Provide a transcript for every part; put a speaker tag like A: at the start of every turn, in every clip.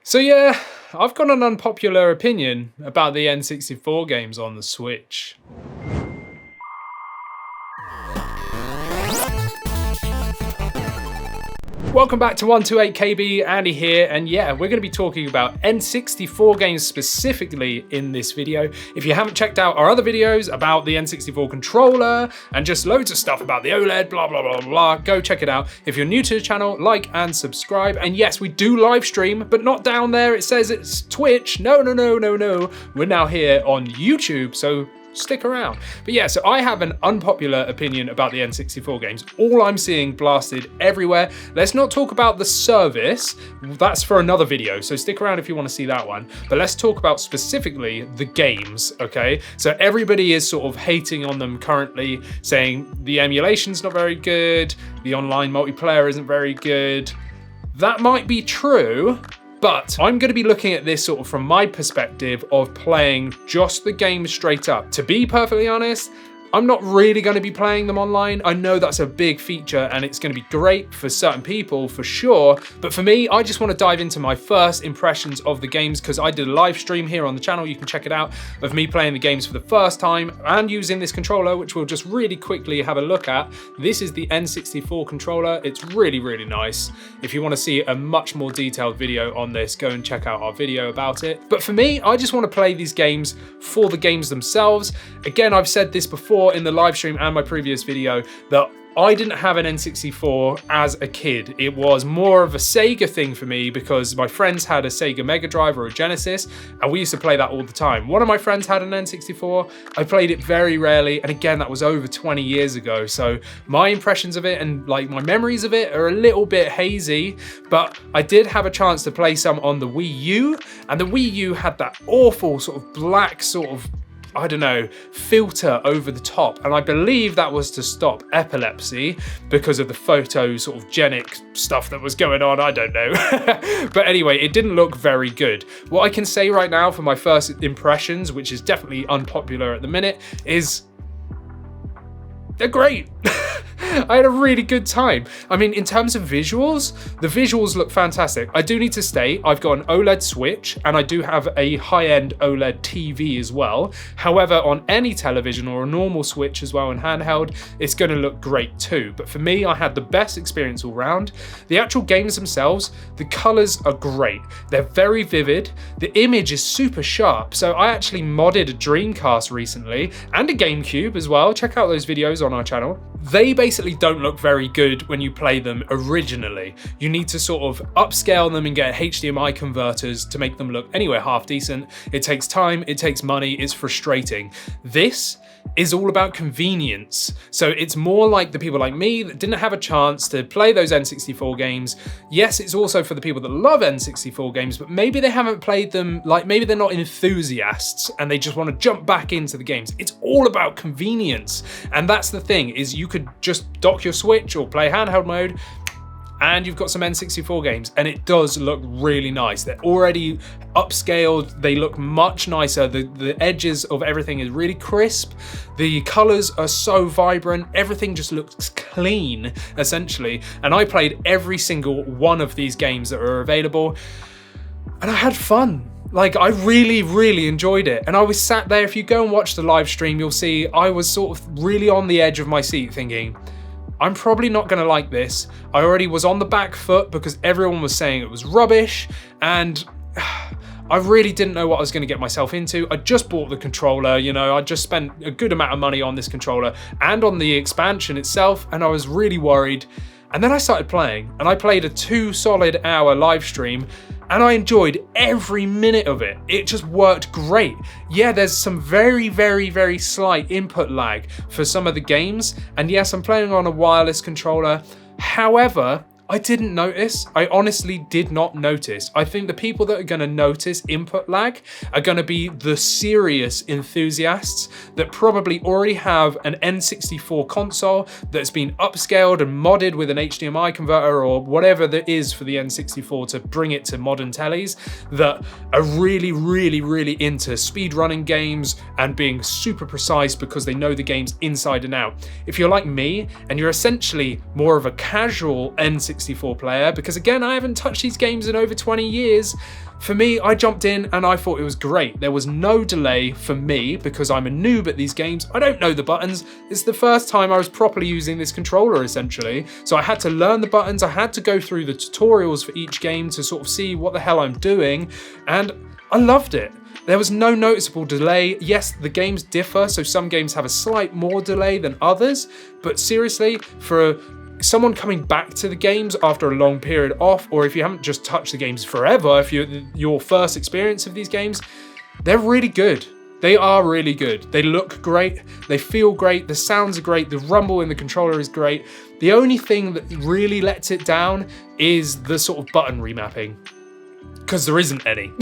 A: So yeah, I've got an unpopular opinion about the N64 games on the Switch. Welcome back to 128KB, Andy here, and yeah, we're going to be talking about N64 games specifically in this video. If you haven't checked out our other videos about the N64 Controller and just loads of stuff about the OLED, blah, blah, blah, blah, go check it out. If you're new to the channel, like and subscribe. And yes, we do live stream, but not down there. It says it's Twitch. No. We're now here on YouTube, so stick around. But yeah, so I have an unpopular opinion about the N64 games. All I'm seeing blasted everywhere. Let's not talk about the service. That's for another video, so stick around if you want to see that one. But let's talk about specifically the games, okay? So everybody is sort of hating on them currently, saying the emulation's not very good, the online multiplayer isn't very good. That might be true, but I'm going to be looking at this sort of from my perspective of playing just the game straight up. To be perfectly honest, I'm not really going to be playing them online. I know that's a big feature and it's going to be great for certain people for sure. But for me, I just want to dive into my first impressions of the games because I did a live stream here on the channel. You can check it out of me playing the games for the first time and using this controller, which we'll just really quickly have a look at. This is the N64 controller. It's really, really nice. If you want to see a much more detailed video on this, go and check out our video about it. But for me, I just want to play these games for the games themselves. Again, I've said this before in the live stream and my previous video that I didn't have an N64 as a kid. It was more of a Sega thing for me because my friends had a Sega Mega Drive or a Genesis and we used to play that all the time. One of my friends had an N64. I played it very rarely, and again, that was over 20 years ago. So my impressions of it and like my memories of it are a little bit hazy, but I did have a chance to play some on the Wii U, and the Wii U had that awful sort of black sort of, I don't know, filter over the top, and I believe that was to stop epilepsy because of the photogenic stuff that was going on. I don't know. But anyway, it didn't look very good. What I can say right now for my first impressions, which is definitely unpopular at the minute, is they're great. I had a really good time. I mean, in terms of visuals, the visuals look fantastic. I do need to state, I've got an OLED Switch and I do have a high-end OLED TV as well. However, on any television or a normal Switch as well in handheld, it's going to look great too. But for me, I had the best experience all round. The actual games themselves, the colors are great. They're very vivid. The image is super sharp. So I actually modded a Dreamcast recently and a GameCube as well. Check out those videos on our channel. They basically don't look very good when you play them originally. You need to sort of upscale them and get HDMI converters to make them look anywhere half decent. It takes time, it takes money, it's frustrating. This is all about convenience. So it's more like the people like me that didn't have a chance to play those N64 games. Yes, it's also for the people that love N64 games, but maybe they haven't played them, like maybe they're not enthusiasts and they just want to jump back into the games. It's all about convenience. And that's the thing, is you could just dock your Switch or play handheld mode and you've got some N64 games, and it does look really nice. They're already upscaled, they look much nicer, the edges of everything is really crisp, the colors are so vibrant, everything just looks clean, essentially. And I played every single one of these games that are available, and I had fun. Like, I really, really enjoyed it. And I was sat there, if you go and watch the live stream, you'll see I was sort of really on the edge of my seat thinking, I'm probably not gonna like this. I already was on the back foot because everyone was saying it was rubbish, and I really didn't know what I was gonna get myself into. I just bought the controller, you know, I just spent a good amount of money on this controller and on the expansion itself, and I was really worried. And then I started playing, and I played a 2 solid hour live stream, and I enjoyed every minute of it. It just worked great. Yeah, there's some very, very, very slight input lag for some of the games, and yes, I'm playing on a wireless controller. However, I didn't notice. I honestly did not notice. I think the people that are going to notice input lag are going to be the serious enthusiasts that probably already have an N64 console that's been upscaled and modded with an HDMI converter or whatever there is for the N64 to bring it to modern tellies, that are really, really, really into speedrunning games and being super precise because they know the games inside and out. If you're like me and you're essentially more of a casual N64 N64 player, because again, I haven't touched these games in over 20 years. For me, I jumped in and I thought it was great. There was no delay for me because I'm a noob at these games. I don't know the buttons. It's the first time I was properly using this controller essentially. So I had to learn the buttons. I had to go through the tutorials for each game to sort of see what the hell I'm doing. And I loved it. There was no noticeable delay. Yes, the games differ. So some games have a slight more delay than others. But seriously, for someone coming back to the games after a long period off, or if you haven't just touched the games forever, if you're your first experience of these games, they're really good. They are really good. They look great. They feel great. The sounds are great. The rumble in the controller is great. The only thing that really lets it down is the sort of button remapping, because there isn't any.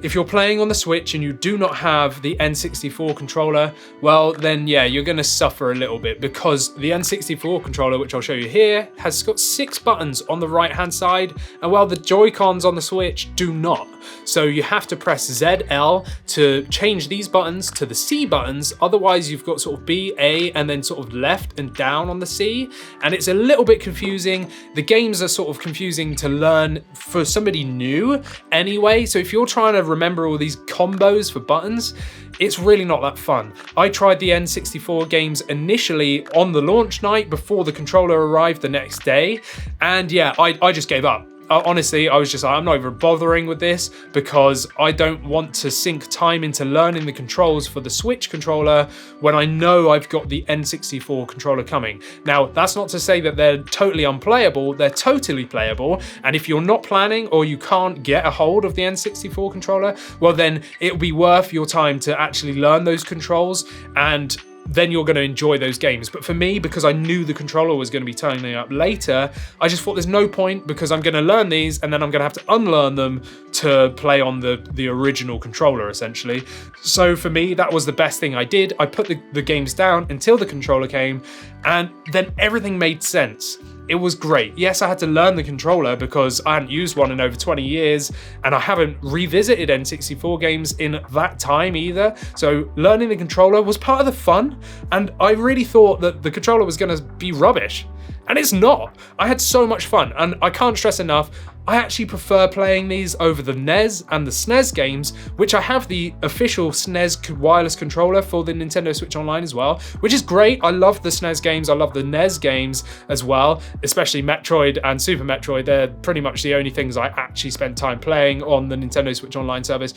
A: If you're playing on the Switch and you do not have the N64 controller, well then yeah, you're gonna suffer a little bit, because the N64 controller, which I'll show you here, has got 6 buttons on the right hand side, and well, the Joy-Cons on the Switch do not. So you have to press ZL to change these buttons to the C buttons, otherwise you've got sort of B, A, and then sort of left and down on the C, and it's a little bit confusing. The games are sort of confusing to learn for somebody new anyway, so if you're trying to remember all these combos for buttons, it's really not that fun. I tried the N64 games initially on the launch night before the controller arrived the next day, and yeah, I just gave up. Honestly, I was just like, I'm not even bothering with this, because I don't want to sink time into learning the controls for the Switch controller when I know I've got the N64 controller coming. Now, that's not to say that they're totally unplayable, they're totally playable, and if you're not planning or you can't get a hold of the N64 controller, well then it'll be worth your time to actually learn those controls, and then you're going to enjoy those games. But for me, because I knew the controller was going to be turning up later, I just thought there's no point, because I'm going to learn these and then I'm going to have to unlearn them to play on the original controller essentially. So for me, that was the best thing I did. I put the games down until the controller came, and then everything made sense. It was great. Yes, I had to learn the controller because I hadn't used one in over 20 years, and I haven't revisited N64 games in that time either. So learning the controller was part of the fun, and I really thought that the controller was going to be rubbish. And it's not. I had so much fun, and I can't stress enough, I actually prefer playing these over the NES and the SNES games, which I have the official SNES wireless controller for the Nintendo Switch Online as well, which is great. I love the SNES games, I love the NES games as well, especially Metroid and Super Metroid. They're pretty much the only things I actually spent time playing on the Nintendo Switch Online service.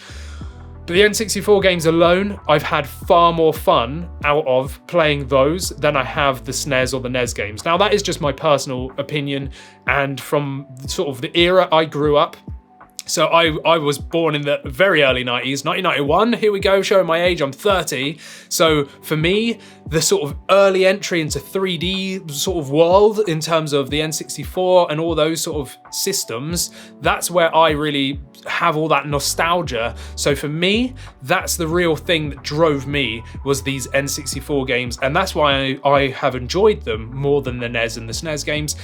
A: But the N64 games alone, I've had far more fun out of playing those than I have the SNES or the NES games. Now, that is just my personal opinion, and from sort of the era I grew up. So I was born in the very early 90s, 1991, here we go, showing my age, I'm 30. So for me, the sort of early entry into 3D sort of world in terms of the N64 and all those sort of systems, that's where I really have all that nostalgia. So for me, that's the real thing that drove me, was these N64 games. And that's why I have enjoyed them more than the NES and the SNES games.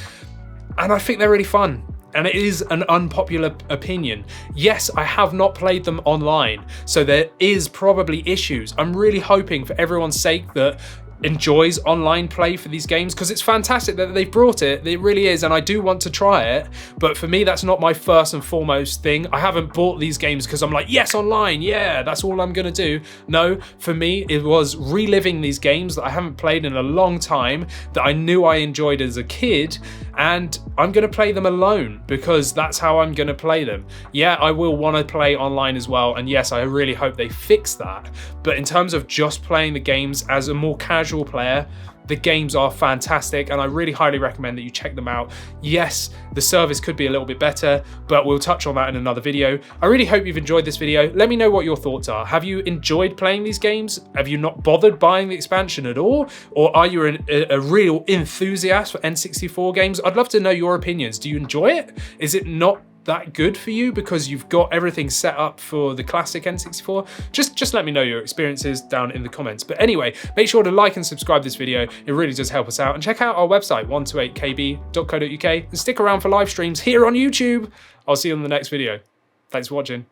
A: And I think they're really fun. And it is an unpopular opinion. Yes, I have not played them online, so there is probably issues. I'm really hoping, for everyone's sake, that enjoys online play for these games, because it's fantastic that they've brought it. It really is, and I do want to try it, but for me, that's not my first and foremost thing. I haven't bought these games because I'm like, yes, online, yeah, that's all I'm gonna do. No, for me, it was reliving these games that I haven't played in a long time, that I knew I enjoyed as a kid, and I'm gonna play them alone because that's how I'm gonna play them. Yeah, I will wanna play online as well, and yes, I really hope they fix that, but in terms of just playing the games as a more casual player, the games are fantastic, and I really highly recommend that you check them out. Yes, the service could be a little bit better, but we'll touch on that in another video. I really hope you've enjoyed this video. Let me know what your thoughts are. Have you enjoyed playing these games? Have you not bothered buying the expansion at all? Or are you a real enthusiast for N64 games? I'd love to know your opinions. Do you enjoy it? Is it not that good for you because you've got everything set up for the classic N64? Just let me know your experiences down in the comments. But anyway, make sure to like and subscribe this video. It really does help us out. And check out our website, 128kb.co.uk, and stick around for live streams here on YouTube. I'll see you in the next video. Thanks for watching.